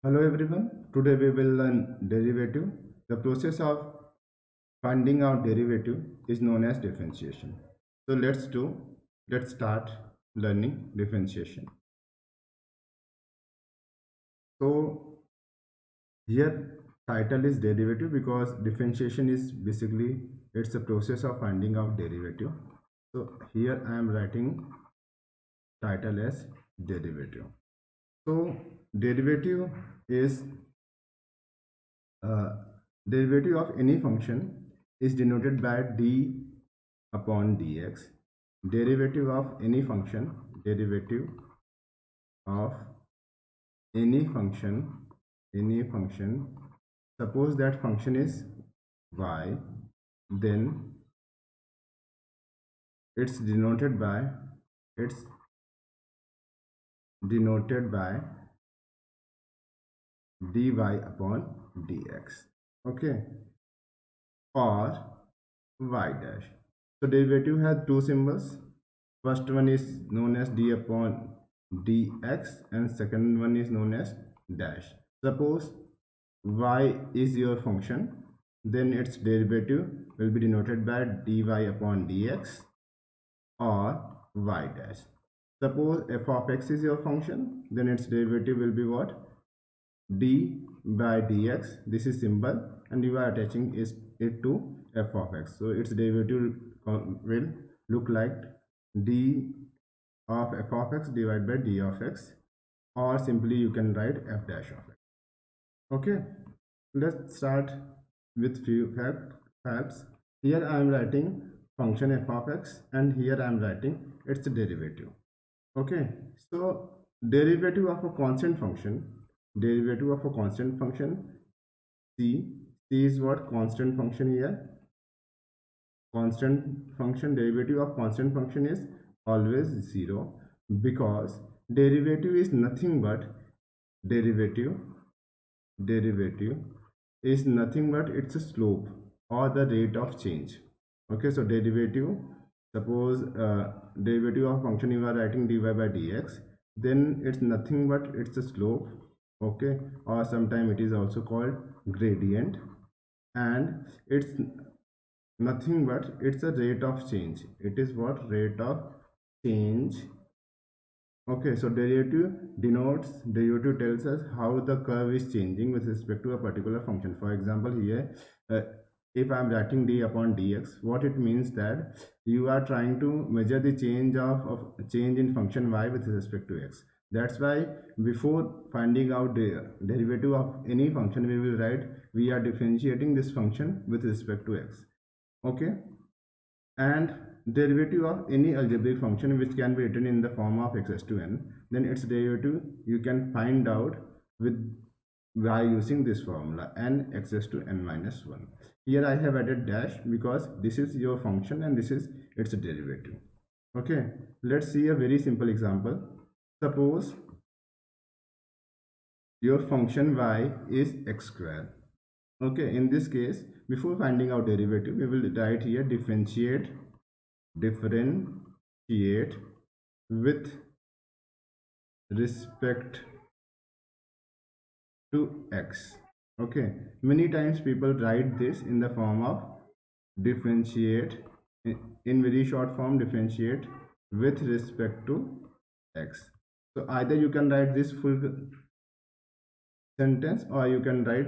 Hello everyone. Today we will learn derivative. The process of finding out derivative is known as differentiation. So let's start learning differentiation. So here title is derivative because differentiation is basically it's a process of finding out derivative. So here I am writing title as derivative. So derivative is uh, derivative of any function is denoted by d upon dx. Derivative of any function, derivative of any function, suppose that function is y, then it's denoted by it's denoted by dy upon dx. Okay, or y dash. So derivative has two symbols. First one is known as d upon dx and second one is known as dash. Suppose y is your function, then its derivative will be denoted by dy upon dx or y dash. Suppose f of x is your function, then its derivative will be what? D by dx. This is symbol and you are attaching it to f of x, so its derivative will look like d of f of x divided by d of x, or simply you can write f dash of x. Okay, let's start with few facts. Here I am writing function f of x and here I am writing its derivative. Okay, so derivative of a constant function, derivative of a constant function, c is what? Constant function. Here constant function, derivative of constant function is always 0 because derivative is nothing but derivative derivative is nothing but it's a slope or the rate of change. Okay, so derivative, suppose derivative of function you are writing dy by dx, then it's nothing but it's a slope. Okay, or sometimes it is also called gradient, and it's nothing but it's a rate of change. It is what? Rate of change. Okay, so derivative tells us how the curve is changing with respect to a particular function. For example, here if I am writing d upon dx, what it means that you are trying to measure the change of change in function y with respect to x. That's why before finding out the derivative of any function, we will write we are differentiating this function with respect to x. Okay, and derivative of any algebraic function which can be written in the form of x to n, then its derivative you can find out with by using this formula n x to n minus 1. Here I have added dash because this is your function and this is its derivative. Okay, let's see a very simple example. Suppose your function y is x square. Okay, in this case, before finding out derivative, we will write here differentiate with respect to x. Okay, many times people write this in the form of differentiate, in very short form, differentiate with respect to x. So either you can write this full sentence or you can write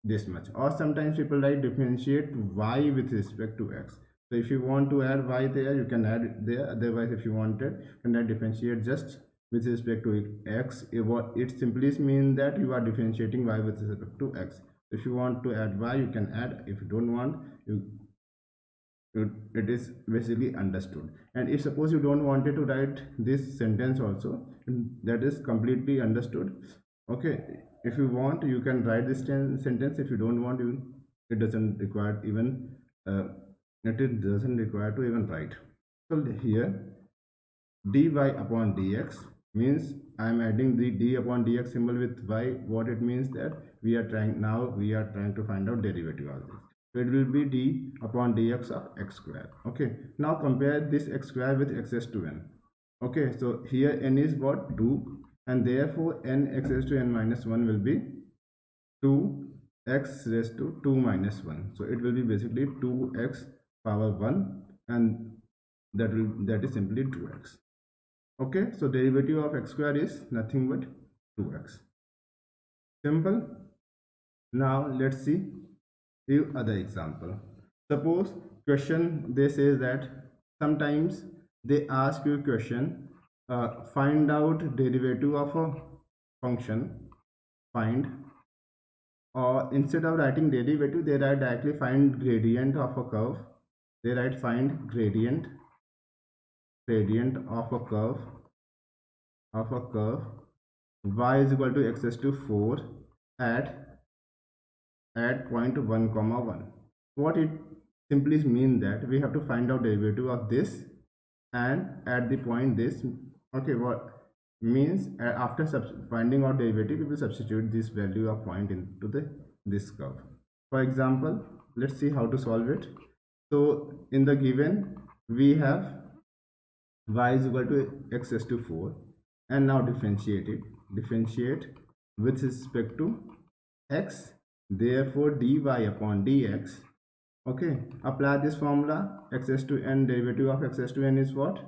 this much, or sometimes people write differentiate y with respect to x. So if you want to add y there, you can add it there. Otherwise, if you wanted, you can add differentiate just with respect to x. It simply means that you are differentiating y with respect to x. If you want to add y, you can add. If you don't want, it is basically understood. And if suppose you don't wanted to write this sentence also, that is completely understood. Okay, if you want, you can write this sentence. If you don't want, it doesn't require even it doesn't require to even write. So here dy upon dx means I am adding the d upon dx symbol with y. What it means that we are trying to find out derivative of this. So it will be d upon dx of x square. Okay, now compare this x square with x to n. Okay, so here n is what? 2 and therefore n(x raised to n minus 1) will be 2x raised to 2 minus 1. So it will be basically 2x power 1, and that is simply 2x. Okay, so derivative of x square is nothing but 2x. Simple. Now let's see few other example. Suppose question they say that sometimes they ask you question, find out derivative of a function, find, or instead of writing derivative they write directly find gradient of a curve. They write find gradient of a curve y is equal to x raised to 4 at point 1 comma 1. What it simply means that we have to find out derivative of this and at the point this. Okay, what means after finding out derivative we will substitute this value of point into this curve. For example, let's see how to solve it. So in the given we have y is equal to x raised to 4, and now differentiate with respect to x, therefore dy upon dx. Okay, apply this formula, x raised to n, derivative of x raised to n is what?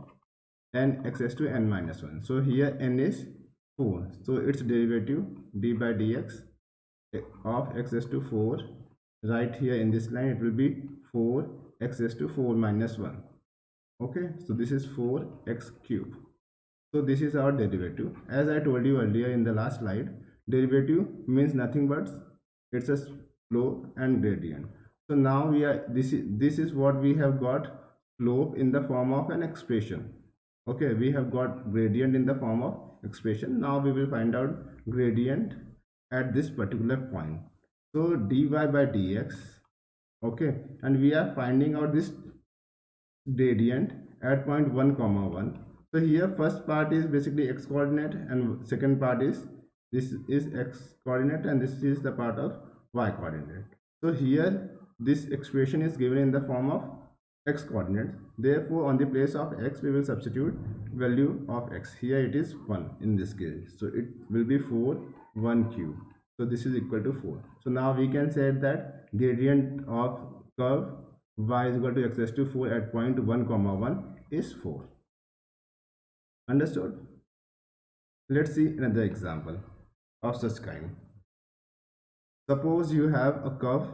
N x raised to n minus 1. So here n is 4, so its derivative d by dx of x raised to 4, right here in this line it will be 4 x raised to 4 minus 1. Okay, so this is 4x cube. So this is our derivative. As I told you earlier in the last slide, derivative means nothing but it's a slope and gradient. So now we are this is what we have got, slope in the form of an expression. Okay, we have got gradient in the form of expression. Now we will find out gradient at this particular point. So dy by dx. Okay, and we are finding out this gradient at point 1 comma 1. So here first part is basically x coordinate and second part is this is x coordinate and this is the part of y coordinate. So here this expression is given in the form of x coordinates. Therefore on the place of x we will substitute value of x. Here it is 1 in this case. So it will be 4 1 cube. So this is equal to 4. So now we can say that gradient of curve y is equal to x raised to 4 at point 1 comma 1 is 4. Understood? Let's see another example of such kind. Suppose you have a curve.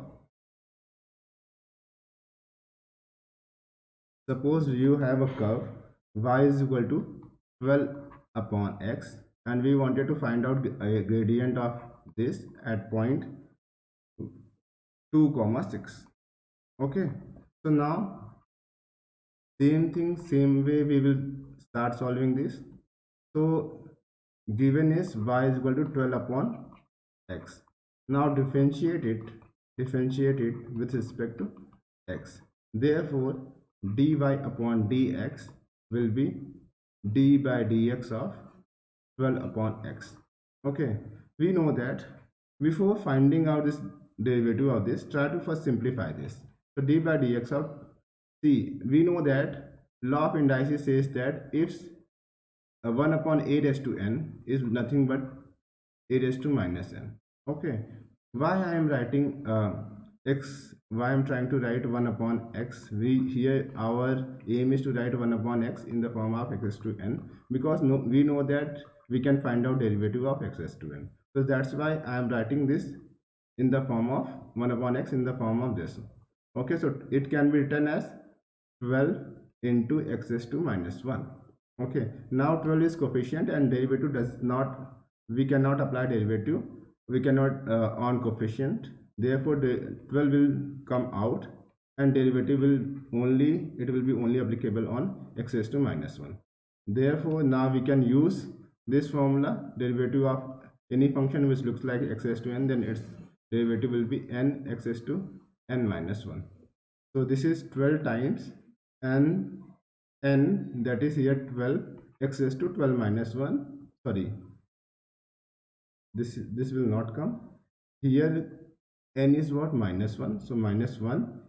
Suppose you have a curve y is equal to 12 upon x, and we wanted to find out a gradient of this at point 2 comma 6. Okay, so now same thing, same way we will start solving this. So given is y is equal to 12 upon x. Now differentiate it with respect to x. Therefore dy upon dx will be d by dx of 12 upon x. Okay, we know that before finding out this derivative of this, try to first simplify this. So d by dx of, see, we know that law of indices says that if 1 upon a raised to n is nothing but a raised to minus n. Okay, why I am writing x, why I am trying to write 1 upon x, we here our aim is to write 1 upon x in the form of x raised to n, because we know that we can find out derivative of x raised to n. So that's why I am writing this in the form of 1 upon x in the form of this. Okay, so it can be written as 12 into x raised to minus 1. Okay, now 12 is coefficient and derivative does not, we cannot apply derivative, we cannot on coefficient, therefore the 12 will come out and derivative will only, it will be only applicable on x raised to minus 1. Therefore now we can use this formula, derivative of any function which looks like x raised to n, then its derivative will be n x raised to n minus 1. So this is 12 times n, that is here 12 x raised to 12 minus 1, sorry, this will not come here. N is what? Minus 1. So minus 1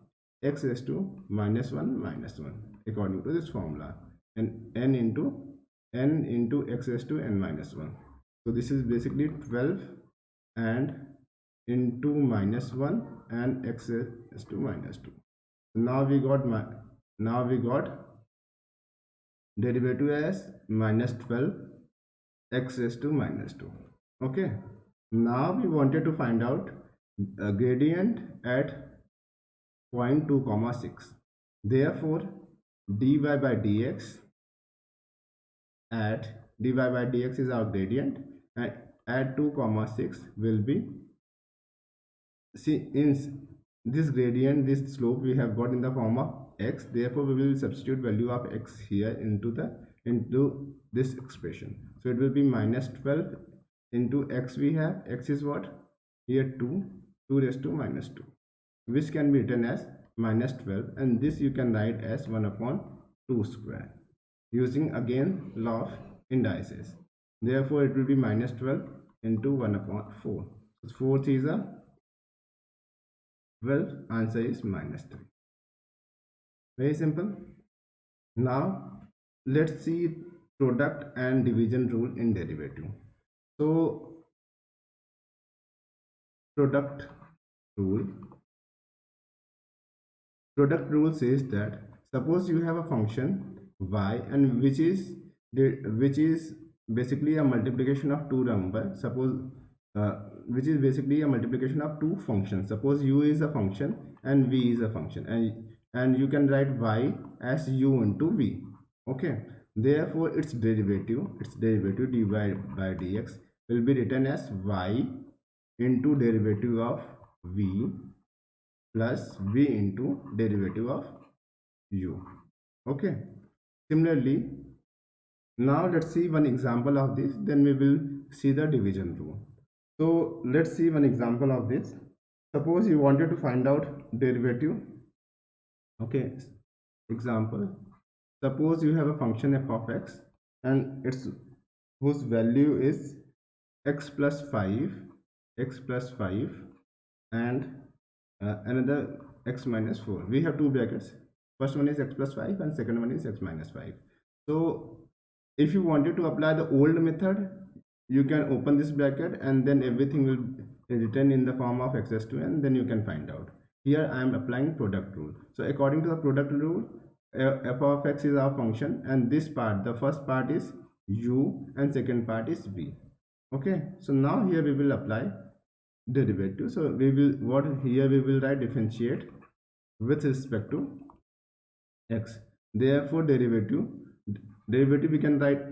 x raised to minus 1 according to this formula, and n into x raised to n minus 1. So this is basically 12 and into minus 1 and x is to minus 2. Now we got derivative as minus 12 x is to minus 2. Okay, now we wanted to find out a gradient at point 2 comma 6. Therefore dy by dx at dy by dx is our gradient, and at 2 comma 6 will be, see, in this gradient, this slope we have got in the form of x. Therefore we will substitute value of x here into this expression. So it will be minus 12 into x. We have x is what here, 2 raised to minus 2, which can be written as minus 12, and this you can write as 1 upon 2 square using again law of indices. Therefore it will be minus 12 into 1 upon 4. So 4 is a 12, answer is minus 3. Very simple. Now let's see product and division rule in derivative. So product rule says that suppose you have a function y, and which is basically a multiplication of two numbers. Suppose which is basically a multiplication of two functions. Suppose u is a function and v is a function, and you can write y as u into v. Okay, therefore its derivative dy by dx will be written as y into derivative of v plus v into derivative of u. Okay, similarly, now let's see one example of this, then we will see the division rule. So let's see one example of this. Suppose you wanted to find out derivative. Okay, example, suppose you have a function f of x and its whose value is x plus 5 and another x minus 4. We have two brackets. First one is x plus 5 and second one is x minus 5. So if you wanted to apply the old method, you can open this bracket and then everything will be written in the form of x to n, then you can find out. Here I am applying product rule. So according to the product rule, f of x is our function, and this part, the first part is u and second part is v. Okay, so now here we will apply derivative. So we will write differentiate with respect to x. Therefore derivative we can write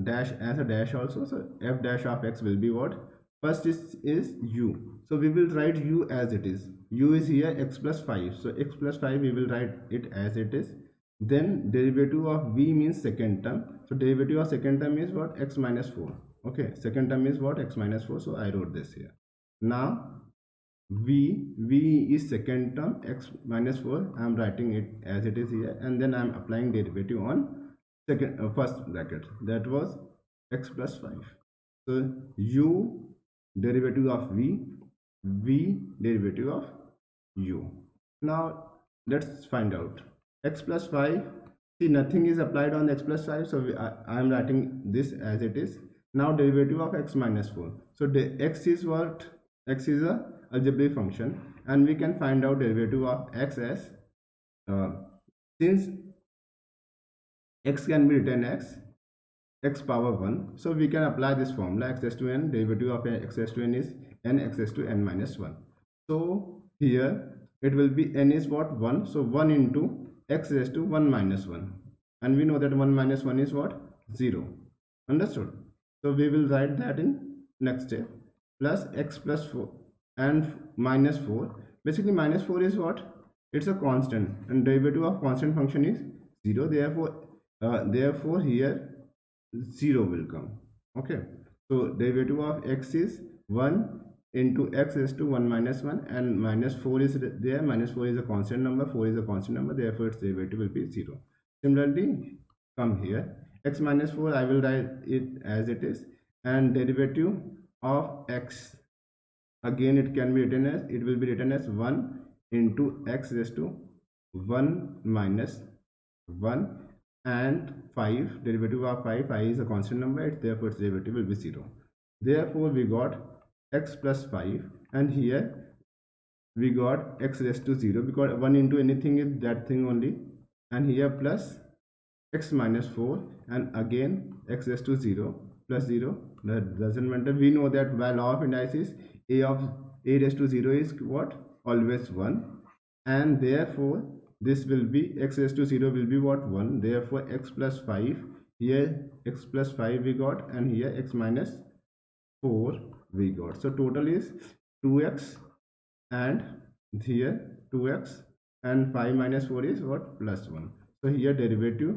dash as a dash also. So f dash of x will be what? First is u. So we will write u as it is. U is here x plus 5. So x plus 5 we will write it as it is. Then derivative of v means second term. So derivative of second term is what? X minus 4. Okay, second term is what? X minus 4. So I wrote this here. Now v is second term, x minus 4, I am writing it as it is here, and then I am applying derivative on first bracket, that was x plus 5. So u derivative of v derivative of u. Now let's find out x plus 5. See, nothing is applied on x plus 5, so I am writing this as it is. Now derivative of x minus 4. So x is what? X is a algebraic function, and we can find out derivative of x as since x can be written as x power 1, so we can apply this formula x raised to n. Derivative of x raised to n is n x raised to n minus 1. So here it will be n is what? 1. So 1 into x raised to 1 minus 1, and we know that 1 minus 1 is what? 0. Understood? So we will write that in next step, plus x plus 4 and minus 4. Basically minus 4 is what? It's a constant, and derivative of constant function is 0. Therefore here 0 will come. Okay, so derivative of x is 1 into x raised to 1 minus 1, and minus 4 is there. Minus 4 is a constant number, 4 is a constant number, therefore its derivative will be 0. Similarly, come here, x minus 4, I will write it as it is, and derivative of x, again it will be written as 1 into x raised to 1 minus 1, and 5, derivative of 5 is a constant number, therefore its derivative will be 0. Therefore we got x plus 5, and here we got x raised to 0 because 1 into anything is that thing only, and here plus x minus 4, and again x raised to 0 plus 0. That doesn't matter. We know that by law of indices a raised to 0 is what? Always 1, and therefore this will be x raised to 0 will be what? 1. Therefore x plus 5, here x plus 5 we got, and here x minus 4 we got. So total is 2x, and here 2x, and 5 minus 4 is what? Plus 1. So here derivative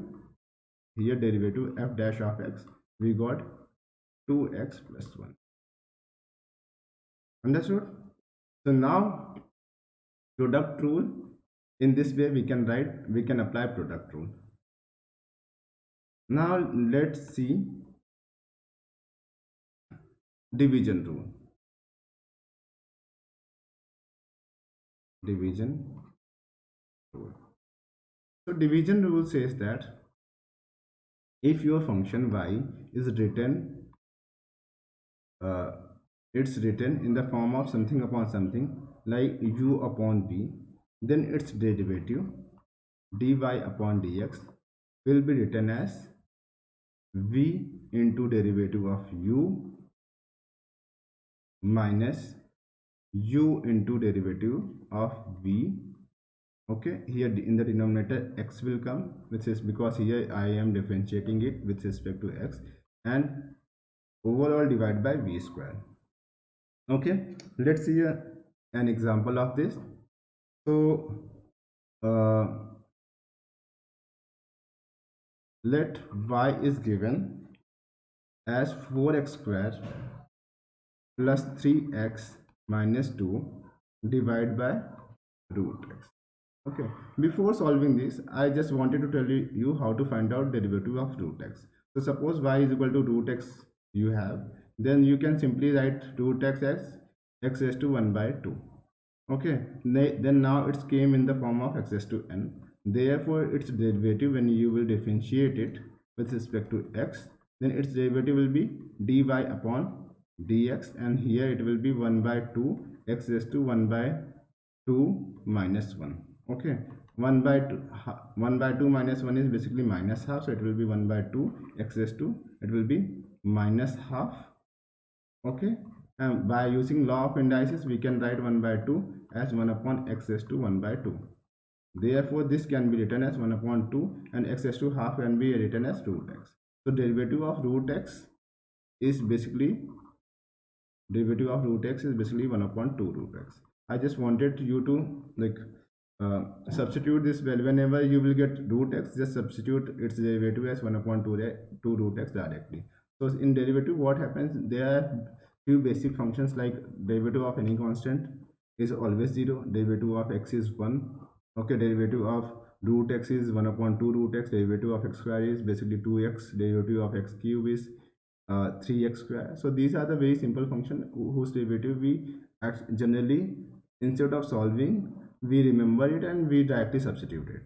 f dash of x, we got 2x plus 1. Understood? So now product rule, in this way we can apply product rule. Now let's see division rule. Division rule. So division rule says that if your function y is written, it's written in the form of something upon something like u upon b, then its derivative dy upon dx will be written as v into derivative of u minus u into derivative of v. Okay, here in the denominator x will come, which is because here I am differentiating it with respect to x, and overall divided by v square. Okay, let's see an example of this. So let y is given as 4x square plus 3x minus 2 divided by root x. Okay, before solving this, I just wanted to tell you how to find out derivative of root x. So suppose y is equal to root x you have, then you can simply write root x as x raised to 1 by 2. Okay, then now it's came in the form of x raised to n. Therefore its derivative, when you will differentiate it with respect to x, then its derivative will be dy upon dx, and here it will be 1 by 2 x raised to 1 by 2 minus 1. Okay, 1 by 2 minus 1 is basically minus half, so it will be 1 by 2 x raised to, it will be minus half. Okay, and by using law of indices we can write 1 by 2 as 1 upon x raised to 1 by 2. Therefore this can be written as 1 upon 2, and x raised to half can be written as root x. So derivative of root x is basically 1 upon 2 root x. I just wanted you to like substitute this value. Whenever you will get root x, just substitute its derivative as 1 upon 2 root x directly. So in derivative what happens, there are few basic functions like derivative of any constant is always 0, derivative of x is 1. Okay, derivative of root x is 1 upon 2 root x, derivative of x square is basically 2x, derivative of x cube is 3x square. So these are the very simple function whose derivative we generally, instead of solving, we remember it and we directly substitute it.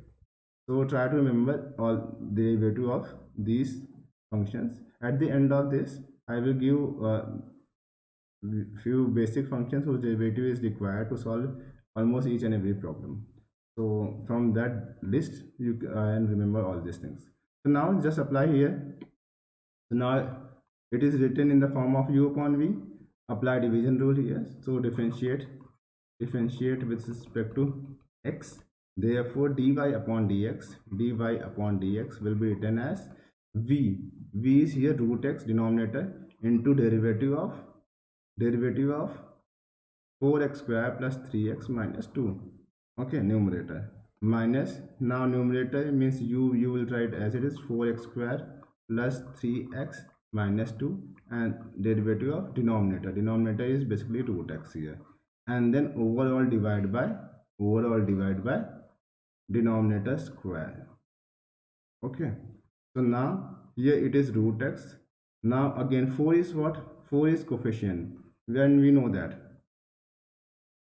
So try to remember all derivative of these functions. At the end of this I will give few basic functions whose derivative is required to solve almost each and every problem. So from that list you can remember all these things. So now just apply here. So now it is written in the form of u upon v. Apply division rule here. So differentiate with respect to x. Therefore dy upon dx will be written as v. V is here root x denominator into derivative of 4x square plus 3x minus 2. Okay, numerator minus, now numerator means you will write as it is 4x square plus 3x minus 2, and derivative of denominator is basically root x here, and then overall divide by denominator square. Okay, so now here it is root x. Now again 4 is what? 4 is coefficient. When we know that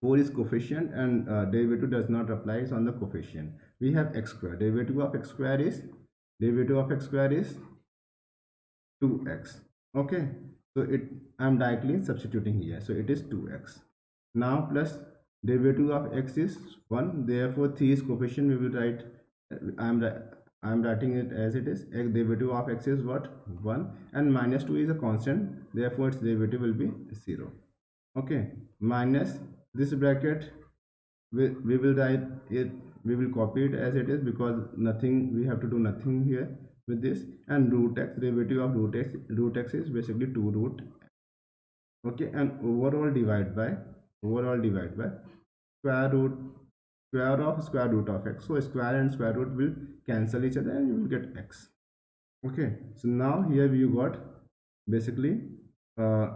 4 is coefficient and derivative does not apply on the coefficient, we have x square. Derivative of x square is 2x. Okay, So I'm directly substituting here. So it is 2x. Now plus derivative of x is 1. Therefore 3 is coefficient. We will write. I'm writing it as it is. X derivative of x is what? 1, and minus 2 is a constant. Therefore its derivative will be 0. Okay. Minus this bracket. We will write it. We will copy it as it is, because nothing, we have to do nothing here with this. And root x, derivative of root x is basically 2 root. Okay, and overall divide by square root, square root of x. So square and square root will cancel each other and you will get x. Okay, so now here you got basically uh,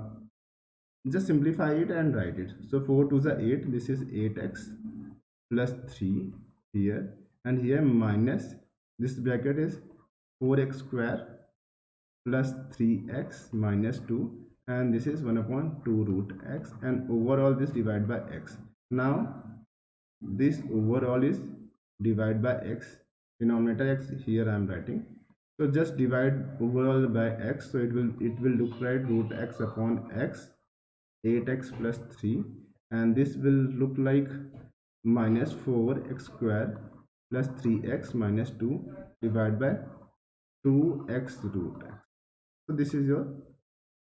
just simplify it and write it. So 4 to the 8, this is 8x plus 3 here, and here minus this bracket is 4x square plus 3x minus 2, and this is 1 upon 2 root x, and overall this divide by x. Now this overall is divide by x, denominator x here I am writing. So just divide overall by x, so it will look like root x upon x, 8x plus 3, and this will look like minus 4x square plus 3x minus 2 divided by 2x root x. So this is your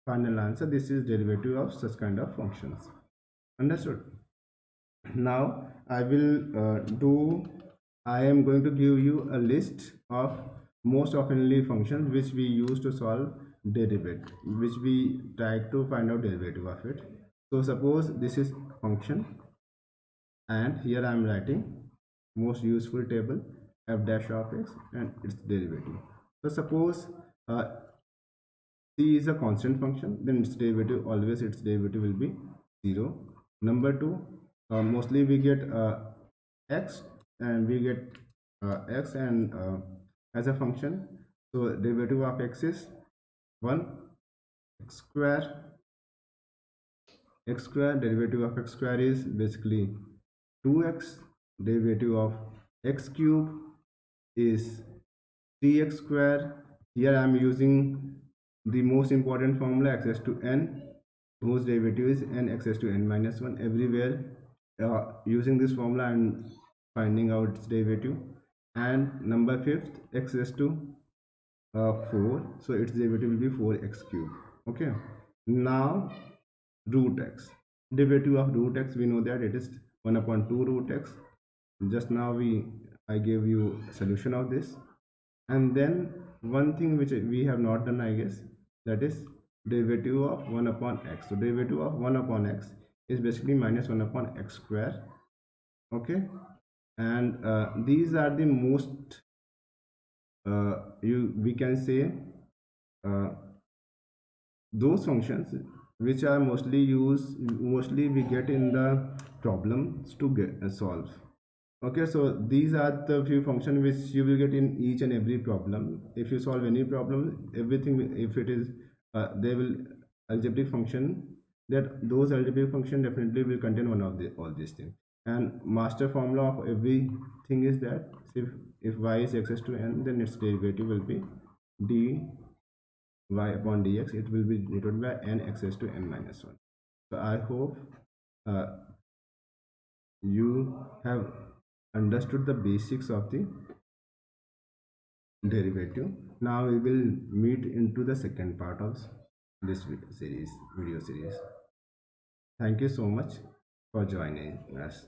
final answer. This is derivative of such kind of functions. Understood? Now I am going to give you a list of most oftenly functions which we use to solve derivative, which we try to find out derivative of it. So suppose this is function, and here I am writing most useful table f dash of x and its derivative. So suppose uh, c is a constant function, then its derivative will be 0. Number 2, mostly we get x, and we get x and as a function. So derivative of x is 1 x square. Derivative of x square is basically 2x. Derivative of x cube is 3x square. Here I am using the most important formula, access to n, whose derivative is n access to n minus 1. Everywhere using this formula I am finding out its derivative. And number 5th, access to 4, so its derivative will be 4x cube. Okay, now root x, derivative of root x, we know that it is 1 upon 2 root x. Just now I gave you solution of this. And then one thing which we have not done, I guess, that is derivative of 1 upon x. So derivative of 1 upon x is basically minus 1 upon x square. Okay, and these are the most we can say uh, those functions which are mostly we get in the problems to get solve. Okay, so these are the few functions which you will get in each and every problem. If you solve any problem, everything, if it is they will algebraic function, that those algebraic function definitely will contain one of all these things. And master formula of everything is that if y is access to n, then its derivative will be dy upon dx. It will be denoted by n access to n minus 1. So I hope uh, you have understood the basics of the derivative. Now we will meet into the second part of this video series. Thank you so much for joining us.